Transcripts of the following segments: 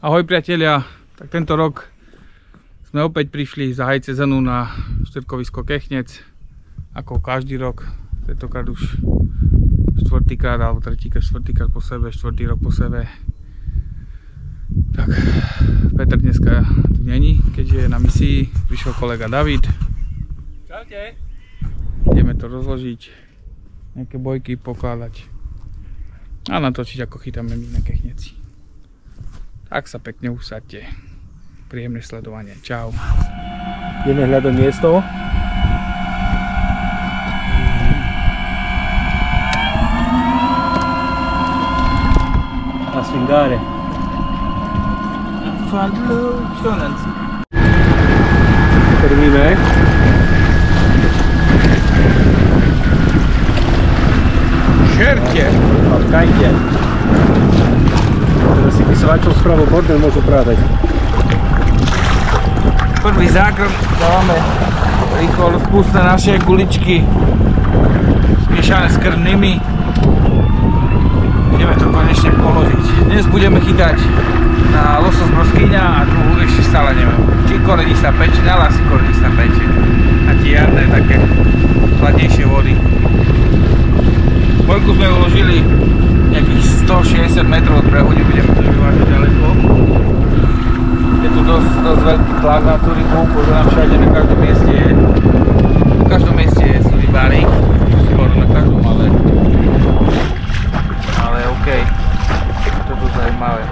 Ahoj priatelia, tak tento rok sme opäť prišli zahajť sezónu na štvrtkovisko Kechnec. Ako každý rok, tentokrát už štvrtýkrát alebo štvrtýkrát po sebe, štvrtý rok po sebe. Tak Peter dneska tu není, keďže je na misii, prišiel kolega David. Čaute. Ideme to rozložiť, nejaké bojky pokladať a natočiť, ako chytáme my na Kechneci. Tak sa pekne usadte. Príjemné sledovanie. Čau. Ideme hľadať miesto. Na swingáre. Krmíme. Žerte! Papkajte. Teraz si vysávačov spravo bordel môžu prádať. Prvý zákrm dávame rýchlo spust na naše guličky zmiešané s krvnými. Ideme to konečne položiť. Dnes budeme chytať na losos broskyňa a druhú ešte stále neviem. Či korenistá pečeň, ale asi korenistá pečeň. A tie jarné také chladnejšie vody. Bojku sme uložili nejakých 160 metrov od brehu, nebudeme to vyvážať ďaleko. Je tu dosť veľký tlak na tú rybu, pozerám všade, na každom mieste je. Na každom mieste sú rybári, skoro na každom, ale OK. Je to dosť zaujímavé.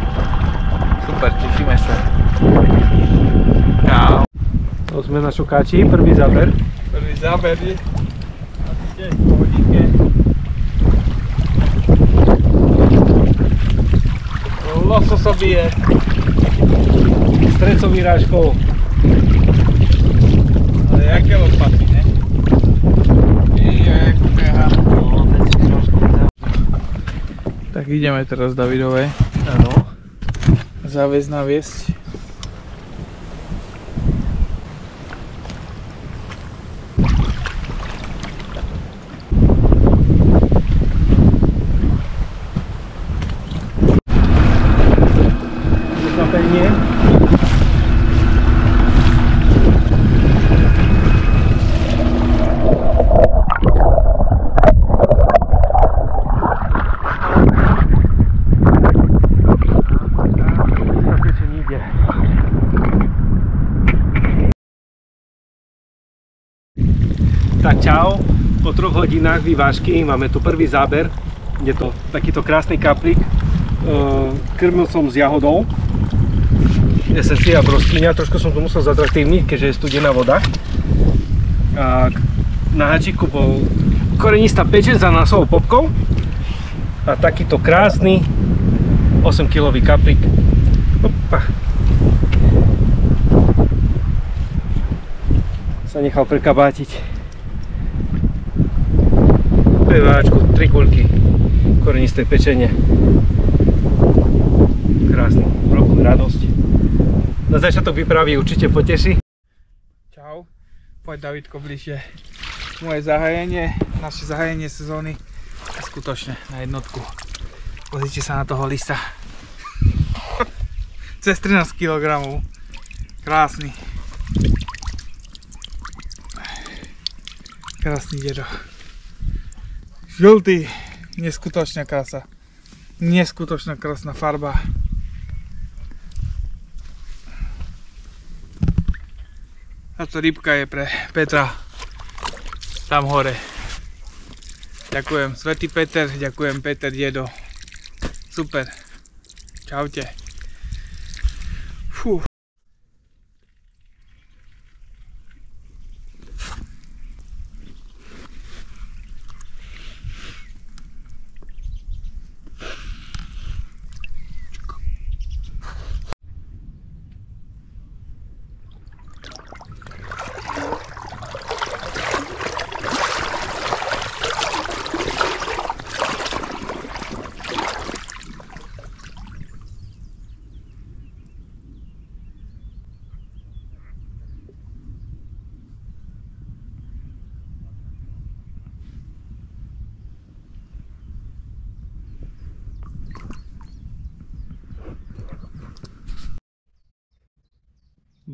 Super, tešíme sa. Čau. To sme na šukáči, prvý záber. Prvý záber je. Po hodinke. Lososo bije. Strecou vyrážkou. Ale jaké lopaty, ne? Tak ideme teraz Davidové. Áno. Záväz naviesť. Tak čau, po 3 hodinách vyvážky máme tu prvý záber. Je to takýto krásny kaprík. Krmil som s jahodou. Esencia broskyňa, trošku som to musel zatraktívniť, keďže je studená voda. A na hačíku bol korenistá pečeň za násovou popkou. A takýto krásny 8-kilový kaprík. Opa. Sa nechal prekabátiť. Váčku, 3 guľky korenistej pečene. Krásny, roku radosť. Na začiatok výpravy určite poteší. Čau, poď Davidko bližšie. Moje zahájenie, naše zahájenie sezóny je skutočne na jednotku. Pozrite sa na toho lisa. Cez 13 kg. Krásny. Krásny dedo. Žltý, neskutočná krása. Neskutočná krásna farba. Táto rybka je pre Petra tam hore. Ďakujem Svätý Peter, ďakujem Peter dedo. Super. Čaute. Fú.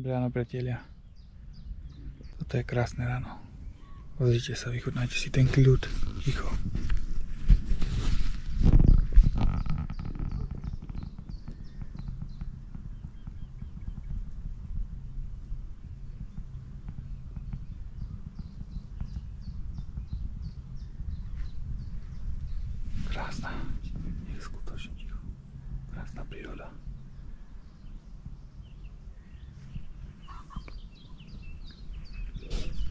Dobré ráno, priatelia. Toto je krásne ráno. Pozrite sa, vychutnajte si ten kľud. Ticho. Krásna. Je skutočne ticho. Krásna príroda.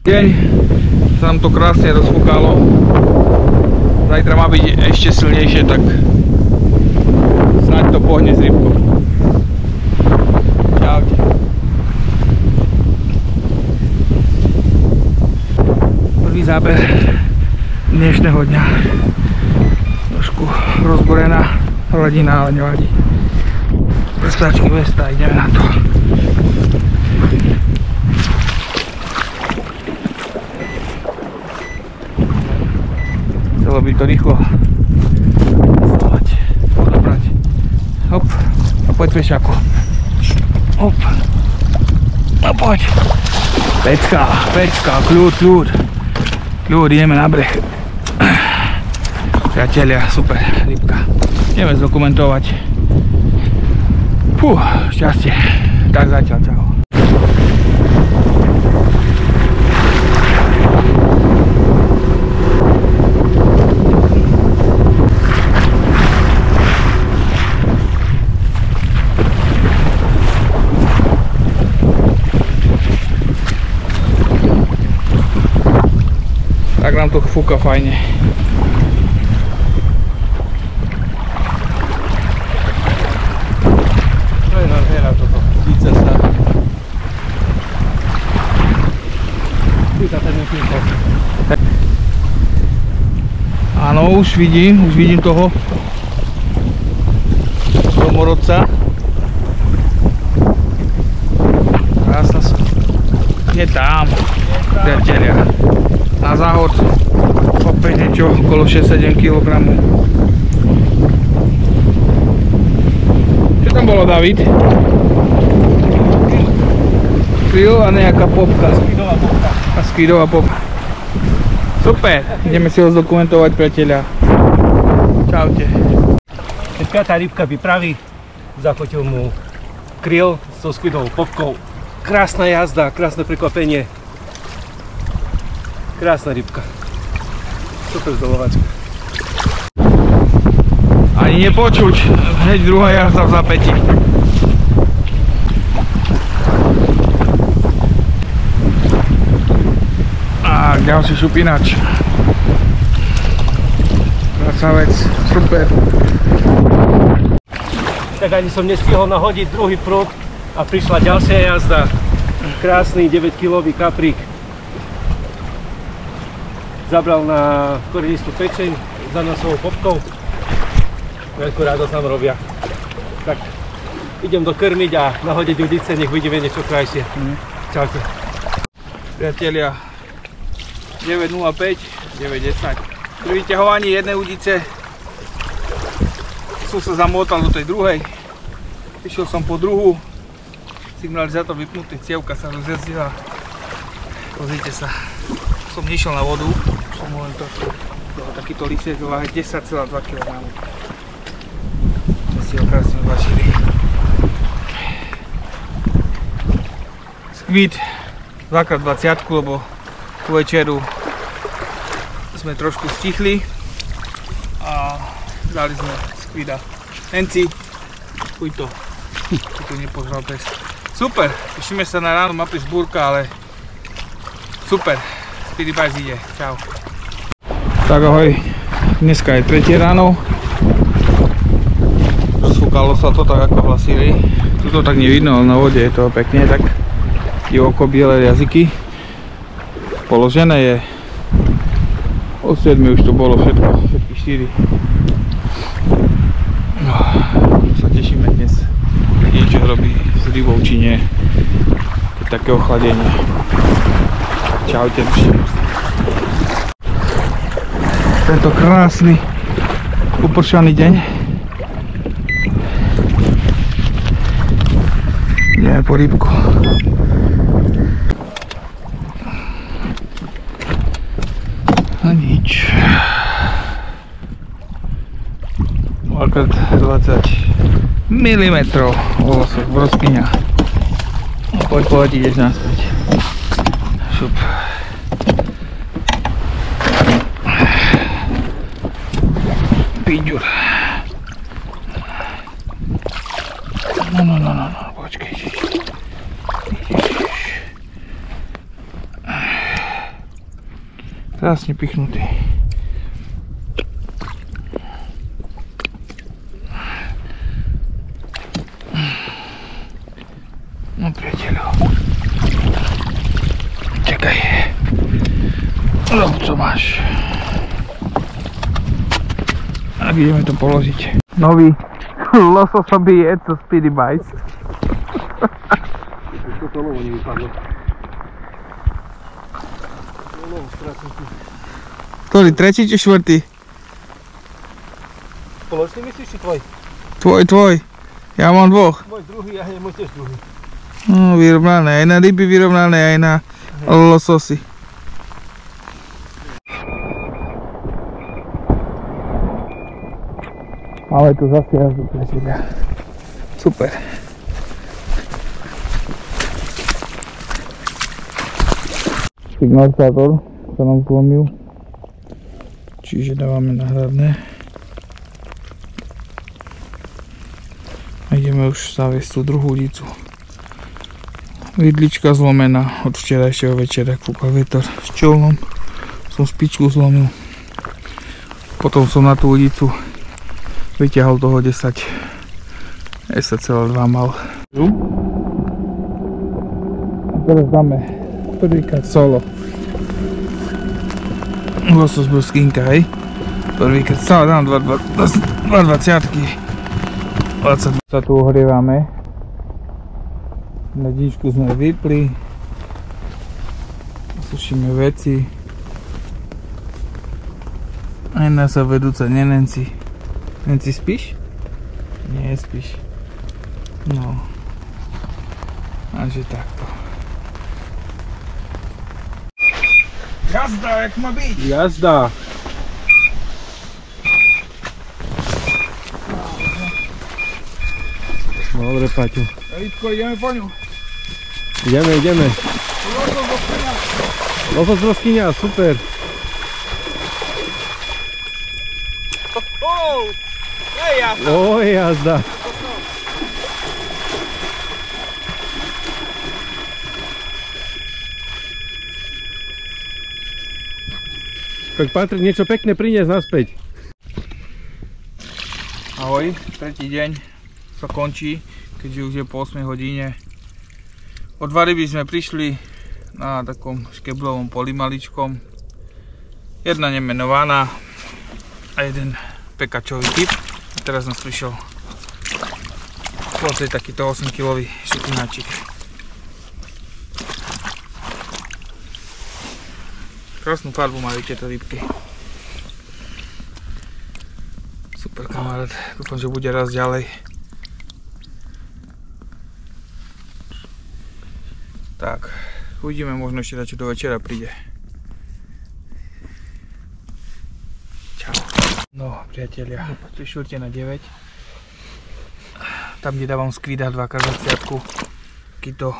Deň sa nám to krásne rozfúkalo. Zajtra má byť ešte silnejšie, tak snáď to pohne s rybkou. Čaute. Prvý záber dnešného dňa. Trošku rozborená hladina, ale nevadí. Prstačky, vesta, ideme na to. Chcelo by to rýchlo odobrať. Hop, a poď fešáku. Hop, a poď. Pecka, kľud. Kľud, ideme na breh. Priatelia, super rybka. Ideme zdokumentovať. Fú, šťastie. Tak zatiaľ, čau. Tak nám to fúka fajne. To je nádhera toto. Díce sa. Áno, už vidím toho domorodca. Krásna sa. Je tam, priatelia. Na záhod opäť niečo okolo 6-7 kg. Čo tam bolo, David? Kryl a nejaká popka. Skidová popka. A skidová popka. Super, ideme si ho zdokumentovať, priatelia. Čaute. Keď piatá rybka vypraví, zachotil mu kryl so skidovou popkou. Krásna jazda, krásne prekvapenie. Krásna rybka. Super zdolovačka. Ani nepočuť, hneď druhá jazda v zapäti. A ďalší šupinač. Krasavec, super. Tak ani som nestihol nahodiť druhý prúd a prišla ďalšia jazda. Krásny 9-kilový kaprík. Zabral na korenistú pečeň za nosovou popkou. Veľkú radosť nám robia. Tak idem dokrmiť a nahodiť udice, nech vidíme niečo krajšie. Čaute. Priatelia, 9.05, 9.10. Pri vyťahovaní jednej udice som sa zamotal do tej druhej. Išiel som po druhú. Signalizátor vypnutý, cievka sa rozjazdila. Pozrite sa. Som nešiel na vodu, som len takýto lisiek váhe 10,2 kg. To si ho krásne zvašili. Skvid 2x20, lebo ku večeru sme trošku stichli a dali sme skvida. Enci, chuj to, tu nepozral pes. Super, tešíme sa na ráno, má prísť búrka, ale super. Speedybajs ide, čau. Tak ahoj, dneska je 3. ráno. Rozfúkalo sa to tak ako hlasili. Tu to tak nevidno, ale na vode je to pekne tak divoko biele jazyky. Položené je od 7 už to bolo všetko, všetky 4. No, sa tešíme dnes, niečo robí s rybou či nie. Také ochladenie. Čaute. Tento krásny upršaný deň. Ideme po rybku. 2x20 mm broskyňa. Poď, ideš naspäť. Šup. Píďur. No, počkej. Krásne pichnutý. No priateľo. Čakaj. Rob co máš. A ideme to položiť. Nový lososový jed zo Speedy Bites. Toto lovo nevypadlo. Ktorý? Tretí či štvrtý? Spoločný myslíš či tvoj? Tvoj. Ja mám dvoch. Môj druhý a môj tiež druhý. No, vyrovnané. Aj na ryby vyrovnané, aj na lososy. Ale tu zase jazdu pre teba. Super. Signalizátor sa nám zlomil. Čiže dávame na hradné. A ideme už zaviesť tú druhú udicu. Vidlička zlomená od včerajšieho večera, kúkal vietor s čolnom. Som špičku zlomil. Potom som na tú udicu vyťahol toho 10,2 mal. A teraz dáme prvýkrát solo. Losos broskinka, hej. Prvýkrát stále dám 2,20. 20 sa tu ohrievame. Ledničku sme vypli. Sušíme veci. Aj na sa vedúca nenenci. Nenci, spíš? Nie, spíš. No. Takže takto. Jazda, jak má byť? Jazda. Dobre, Paťo. Davidko, ideme po ňu. Ideme. Losos broskyňa, super. Jazda. Tak Patrik, niečo pekné priniesť naspäť. Ahoj, tretí deň sa končí, keďže už je po 8 hodine. O 2 ryby sme prišli na takom škeblovom poli maličkom. Jedna nemenovaná a jeden pekačový typ. A teraz nás prišiel takýto 8 kg šutináčik. Krásnu farbu majú tieto rybky. Super kamarát, dúfam, že bude raz ďalej. Tak, uvidíme, možno ešte dačo do večera príde. Čau. No, priatelia, 3:45. Tam, kde dávam skvídať 2x20, takýto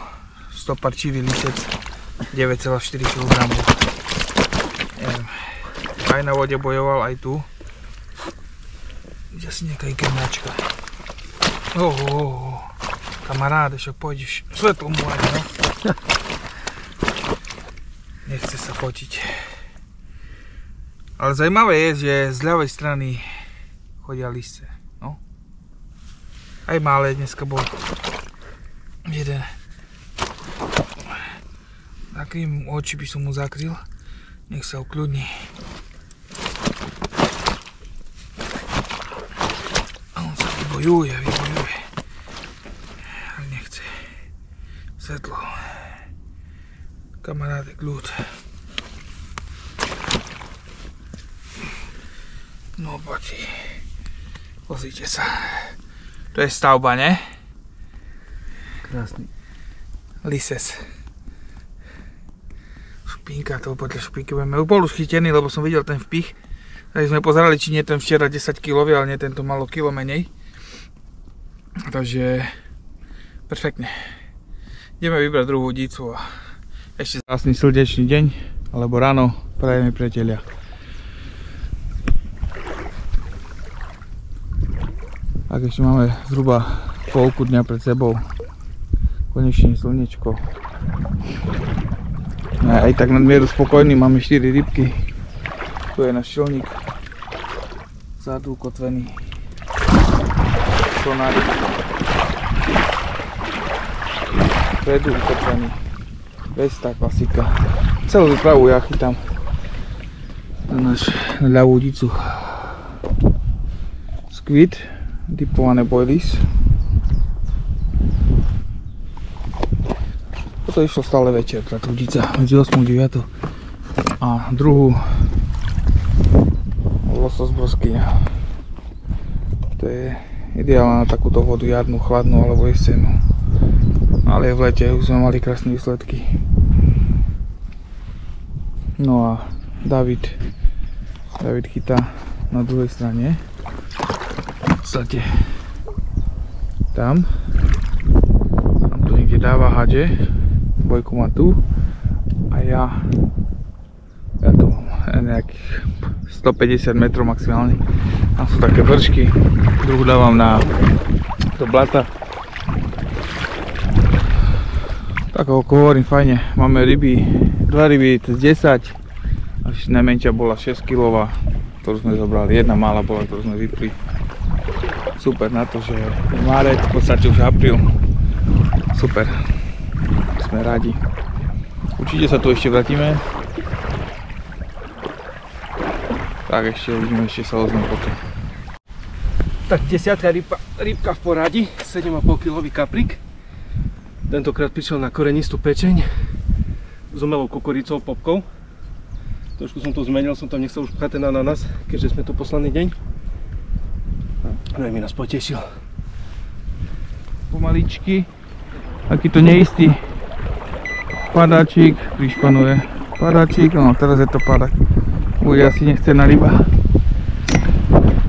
stoparčivý lisec 9,4 kg. Aj na vode bojoval, aj tu. Ide si nejaká ikernačka. Kamaráde, však pôjdeš svetlo mu aj, no. Nechce sa fotiť. Ale zaujímavé je, že z ľavej strany chodia lisce, no. Aj malé dneska bol jeden. Takým oči by som mu zakryl. Nech sa ukľudní. A on sa vybojuje. Ale nechce. Svetlo. Kamaráde, kľud. No poďte. Pozrite sa. To je stavba, ne? Krásny. Lises. Špinka, to podľa špinky budeme. Bol už chytený, lebo som videl ten vpich. Tak sme pozerali, či nie ten včera 10 kg, ale nie tento malo kilo menej. Takže perfektne. Ideme vybrať druhú dicu a ešte krásny slnečný deň, alebo ráno, prajeme priatelia. Tak ešte máme zhruba polku dňa pred sebou. Konečne slnečko. Aj tak nadmieru spokojný, máme 4 rybky. Tu je náš šelník. Vzadu ukotvený. Sonárik. Vpredu ukotvený. Vesta, klasika. Celú výpravu ja chytám na ľavú dicu. Squid, dipované boilies. Toto išlo stále večer, tá trudica, medzi 8 a 9. A druhú losos broskyňa. To je ideálna na takúto vodu, jarnú, chladnú alebo jesenú. Ale v lete už sme mali krásne výsledky. No a David chytá na druhej strane. V podstate tam to niekde dáva hadže. Bojku má tu a ja tu mám nejakých 150 metrov maximálne. Tam sú také vršky, druhú dávam do blata. Tak ako hovorím, fajne, máme ryby, 2 ryby cez 10, až najmenšia bola 6 kg, ktorú sme zobrali, jedna malá bola, ktorú sme vypli. Super na to, že je marec, v podstate už apríl, super. Sme radi. Určite sa tu ešte vrátime. Tak ešte uvidíme, ešte sa ozvem potom. Tak 10. rybka v poradí, 7,5 kg kaprík. Tentokrát prišiel na korenistú pečeň s umelou kukuricou, popkou. Trošku som to zmenil, som tam nechcel už pchať ten ananás, keďže sme tu posledný deň. No i mi nás potešil. Pomaličky, takýto neistý padáčik, prišpanuje padáčik, no teraz je to padák. Bude asi nechcená ryba.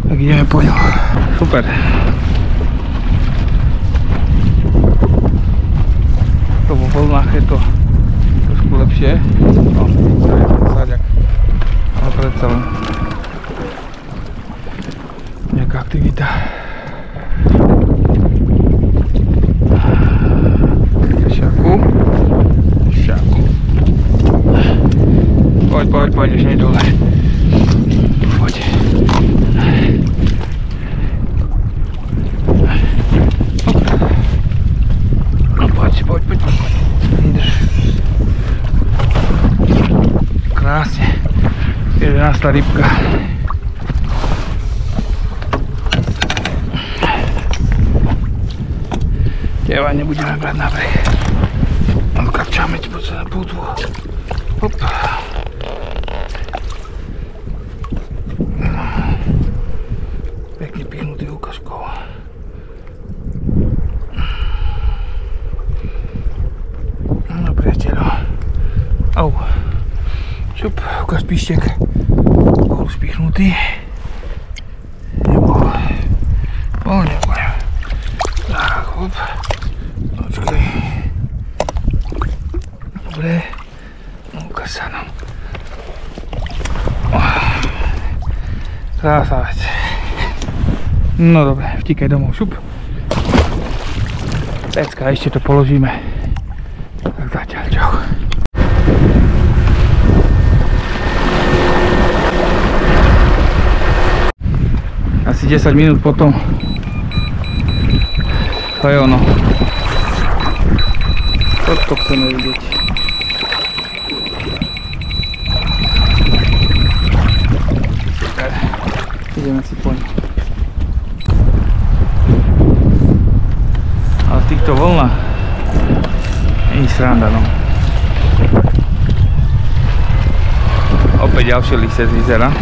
Tak ideme po ňu. Super. To vo vlnách je to trošku lepšie. No, to je ten sáďak. Ale predsa len nejaká aktivita. Poď, už nie dole. Poď. No poď. Ideš. Krásne. 11. rybka. Teba nebudeme brať na breh. Odkrčáme ti poď sa na pútvu. Hop. Pekne pihnutý ukažkou. No priateľo. Au. Šup, ukáž píštek. Bol spichnutý. Nebol. Tak, hop. Počkej. Dobre. Ukáž sa nám. Krásavec. No dobre, vtíkaj domov, šup. Pecka, ešte to položíme. Tak zatiaľ, čau. Asi 10 minút potom. To je ono. Toto chceme vidieť. Super. Ideme si po ňu. Ale v týchto vlnách nie je sranda, no. Opäť ďalšie lise z jezera.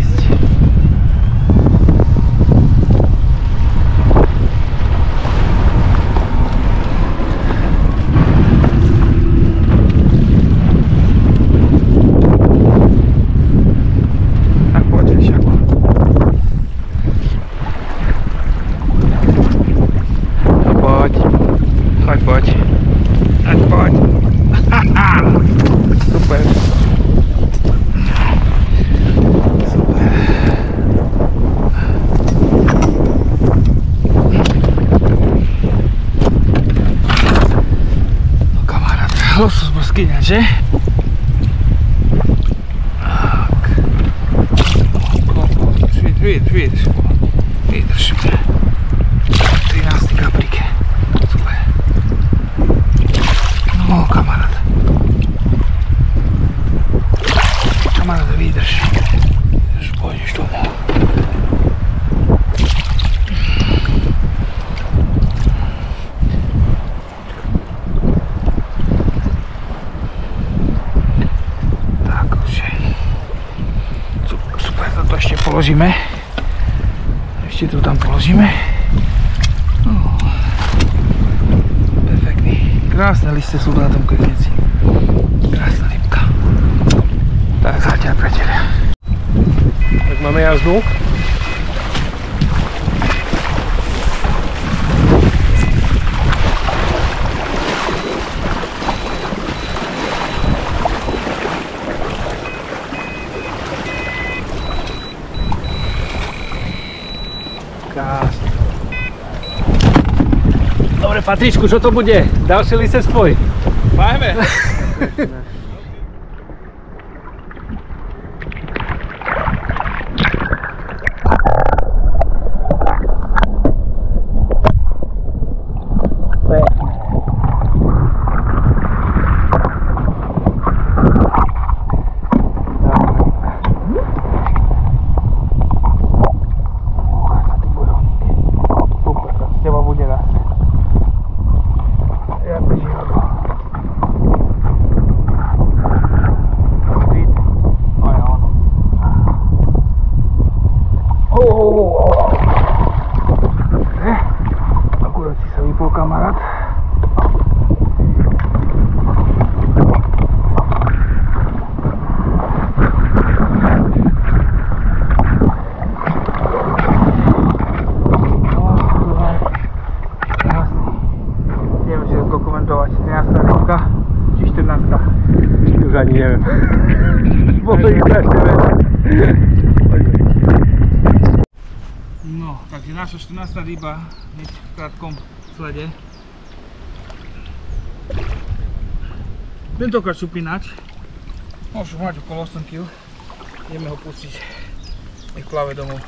ísť. Tak poď, Šako. Poď. Poď. Poď. Super. Losos brzkyňa, že? Tak. Vydrž. 13. kaprík. Super. No, kamarát. Vydrž. Pôjdeš domov. Ešte položíme. Ešte to tam položíme. Perfektný. Krásne listy sú na tom krkneci. Krásna rybka. Tak zatiaľ, priatelia. Tak máme jazdu. Dobre, Patričku, čo to bude? Ďalší lisec tvoj? Fajme. Akurát si sa vypol, kamarát. Neviem, či dokumentovať 13. rybka či 14. Už ani neviem. Bolo ich strašne veľa. No, takže naša 14. ryba hneď v krátkom slede. Tentokrát šupinač. Môžu mať okolo 8 kg. Ideme ho pustiť. Nech plave domov.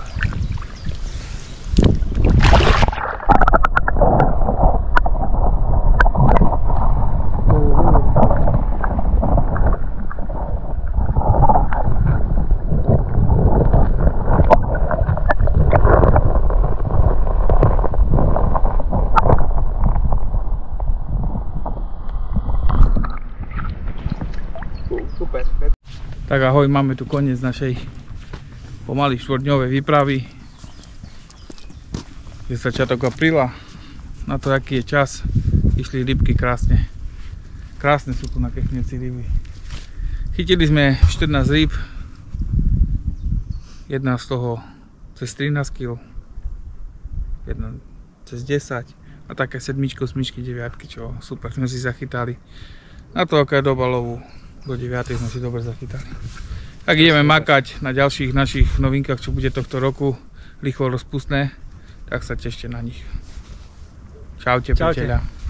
Super. Tak ahoj, máme tu koniec našej pomaly 4-dňovej výpravy. Je začiatok apríla, na to aký je čas, išli rybky krásne. Krásne sú tu na Kechneci ryby. Chytili sme 14 rýb, jedna z toho cez 13 kg, jedna cez 10 a také 7, 8, 9, čo super sme si zachytali. Na to, aká je doba lovu, do 9 sme si dobre zachytali. Tak ideme makať na ďalších našich novinkách, čo bude tohto roku, rýchlo rozpustné, tak sa tešte na nich. Čaute, priateľia.